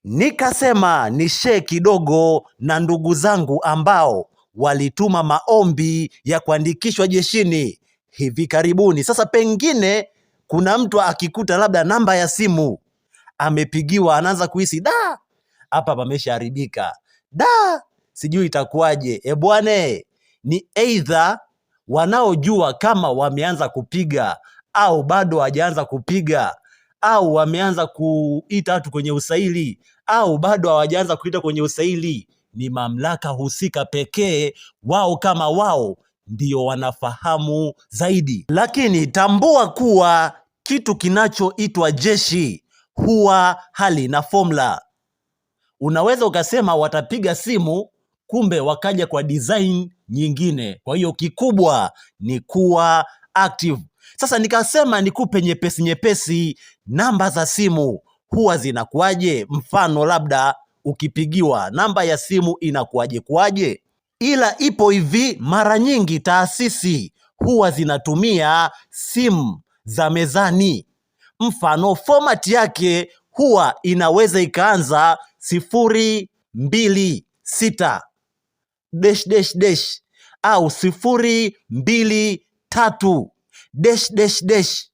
Nikasema ni share kidogo na ndugu zangu ambao walituma maombi ya kuandikishwa jeshini hivi karibuni. Sasa pengine kuna mtu akikuta labda namba ya simu amepigiwa, anaanza kuhisi hapa pameshaharibika, sijui itakuwaje. Bwane, ni either wanaojua kama wameanza kupiga au bado hawajaanza kupiga, au wameanza kuita watu kwenye usaili au bado hawajaanza kuita kwenye usaili. Ni mamlaka husika pekee, wao kama wao ndio wanafahamu zaidi. Lakini tambua kuwa kitu kinachoitwa jeshi huwa halina formula. Unaweza ukasema watapiga simu, kumbe wakaja kwa design nyingine. Kwa hiyo kikubwa ni kuwa active. Sasa nikasema nikupe nyepesi namba za simu huwa zinakuaje. Mfano labda ukipigiwa namba ya simu inakuaje? Ila ipo hivi, mara nyingi taasisi huwa zinatumia simu za mezani. Mfano format yake huwa inaweza ikaanza 026 au 023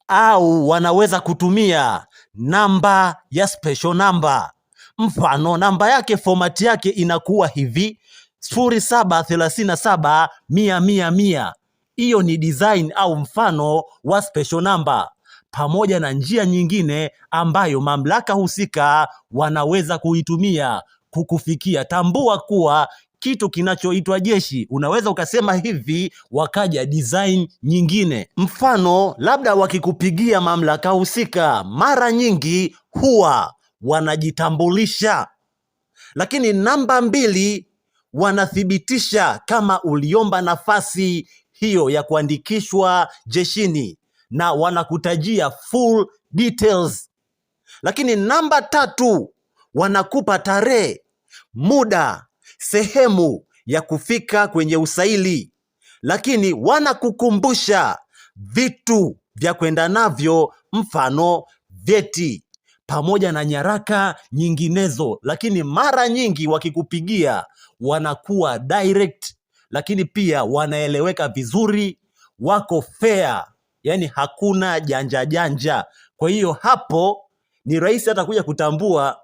au wanaweza kutumia namba ya special number. Mfano namba yake format yake inakuwa hivi 0737 hiyo ni design au mfano wa special number, pamoja na njia nyingine ambayo mamlaka husika wanaweza kuitumia kukufikia. Tambua kuwa kitu kinachoitwa jeshi, unaweza ukasema hivi wakaja design nyingine. Mfano labda wakikupigia mamlaka husika, mara nyingi huwa wanajitambulisha, lakini namba 2 wanathibitisha kama uliomba nafasi hiyo ya kuandikishwa jeshini na wanakutajia full details. Lakini namba 3 wanakupa tarehe, muda, sehemu ya kufika kwenye usaili, lakini wanakukumbusha vitu vya kwenda navyo, mfano vyeti pamoja na nyaraka nyinginezo. Lakini mara nyingi wakikupigia wanakuwa direct, lakini pia wanaeleweka vizuri, wako fair, yani hakuna janja. Kwa hiyo hapo ni rahisi hata kuja kutambua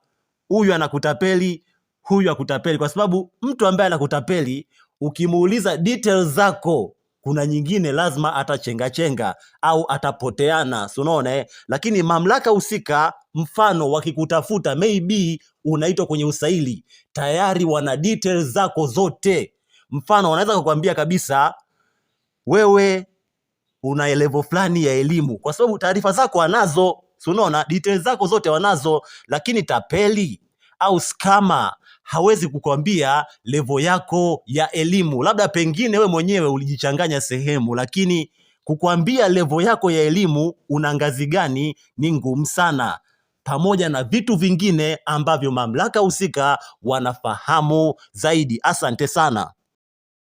huyu anakutapeli, huyu hakutapeli, kwa sababu mtu ambaye anakutapeli ukimuuliza details zako, kuna nyingine lazima atachenga au atapoteana, unaona. Lakini mamlaka husika, mfano wakikutafuta, maybe unaitwa kwenye usaili, tayari wana details zako zote. Mfano wanaweza kukwambia kabisa wewe una level fulani ya elimu, kwa sababu taarifa zako wanazo, unaona, details zako zote wanazo. Lakini tapeli au scammer hawezi kukwambia level yako ya elimu. Labda pengine we mwenyewe ulijichanganya sehemu, lakini kukwambia level yako ya elimu una ngazi gani ni ngumu sana, pamoja na vitu vingine ambavyo mamlaka husika wanafahamu zaidi. Asante sana.